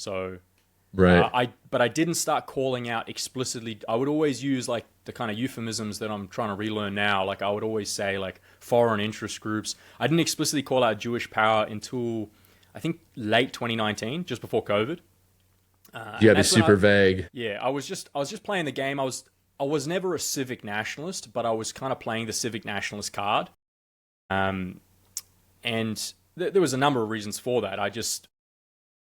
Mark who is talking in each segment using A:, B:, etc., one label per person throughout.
A: So
B: Right.
A: but I didn't start calling out explicitly. I would always use like the kind of euphemisms that I'm trying to relearn now. Like I would always say like foreign interest groups. I didn't explicitly call out Jewish power until I think late 2019, just before COVID.
B: You
A: And
B: gotta be
A: that's when
B: super vague.
A: yeah, I was just playing the game. I was never a civic nationalist, but I was kind of playing the civic nationalist card. Um, and there was a number of reasons for that. I just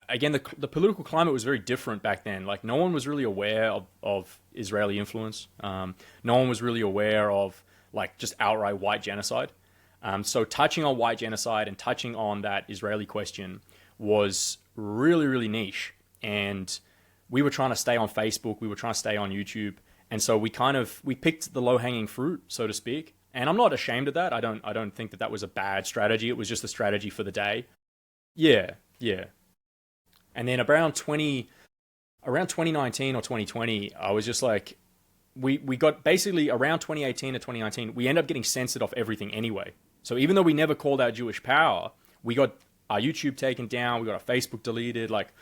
A: again the political climate was very different back then. Like no one was really aware of Israeli influence. No one was really aware of like just outright white genocide. So touching on white genocide and touching on that Israeli question was really niche. And we were trying to stay on Facebook. We were trying to stay on YouTube. And so we picked the low hanging fruit, so to speak. And I'm not ashamed of that. I don't think that that was a bad strategy. It was just a strategy for the day. Yeah, yeah. And then around 2019 or 2020, I was just like, we got basically around 2018 to 2019, we ended up getting censored off everything anyway. So even though we never called out Jewish power, we got our YouTube taken down, we got our Facebook deleted. Like,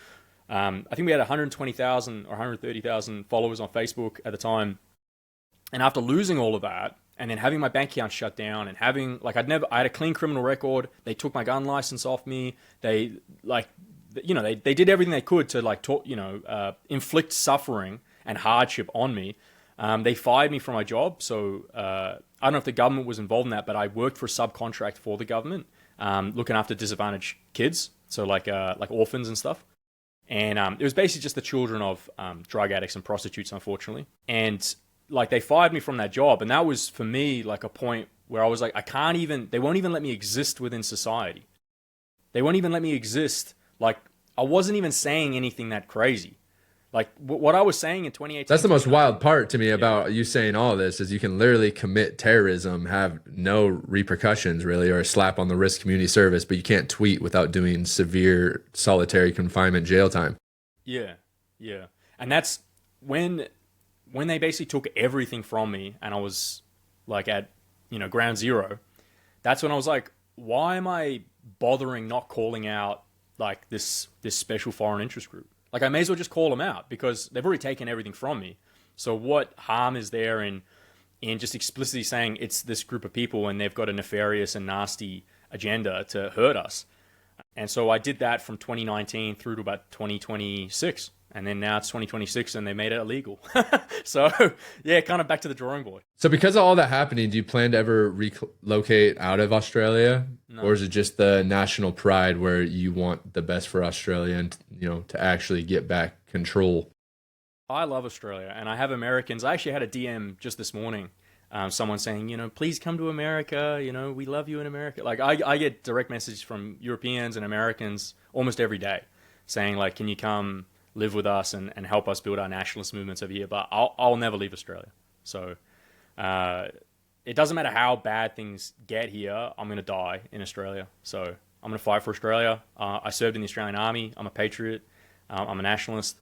A: I think we had 120,000 or 130,000 followers on Facebook at the time. And after losing all of that, and then having my bank account shut down, and having like I had a clean criminal record. They took my gun license off me. They like, they did everything they could to like inflict suffering and hardship on me. They fired me from my job. So I don't know if the government was involved in that, but I worked for a subcontract for the government, looking after disadvantaged kids, so like orphans and stuff. And it was basically just the children of drug addicts and prostitutes, unfortunately. And like they fired me from that job, and that was for me like a point where I was like, they won't even let me exist within society. They won't even let me exist. Like I wasn't even saying anything that crazy. Like what I was saying in 2018.
B: That's the most wild part to me
A: Yeah.
B: about you saying all this is you can literally commit terrorism, have no repercussions really, or a slap on the wrist community service, but you can't tweet without doing severe solitary confinement jail time.
A: Yeah, yeah. And that's when they basically took everything from me and I was like at, ground zero. That's when I was like, why am I bothering not calling out like this special foreign interest group? Like I may as well just call them out because they've already taken everything from me. So what harm is there in just explicitly saying it's this group of people and they've got a nefarious and nasty agenda to hurt us? And so I did that from 2019 through to about 2026. And then now it's 2026 and they made it illegal. So yeah, kind of back to the drawing board.
B: So because of all that happening, do you plan to ever relocate out of Australia?
A: No.
B: Or is it just the national pride where you want the best for Australia and, to actually get back control?
A: I love Australia and I have Americans. I actually had a DM just this morning. Someone saying, please come to America. We love you in America. Like I get direct messages from Europeans and Americans almost every day saying like, can you come live with us and help us build our nationalist movements over here? But I'll never leave Australia. So it doesn't matter how bad things get here. I'm going to die in Australia. So I'm going to fight for Australia. I served in the Australian Army. I'm a patriot. I'm a nationalist.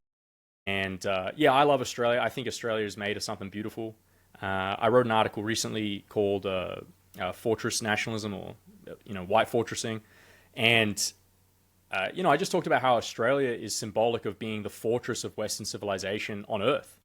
A: And yeah, I love Australia. I think Australia is made of something beautiful. I wrote an article recently called Fortress Nationalism, or White Fortressing. And I just talked about how Australia is symbolic of being the fortress of Western civilization on Earth.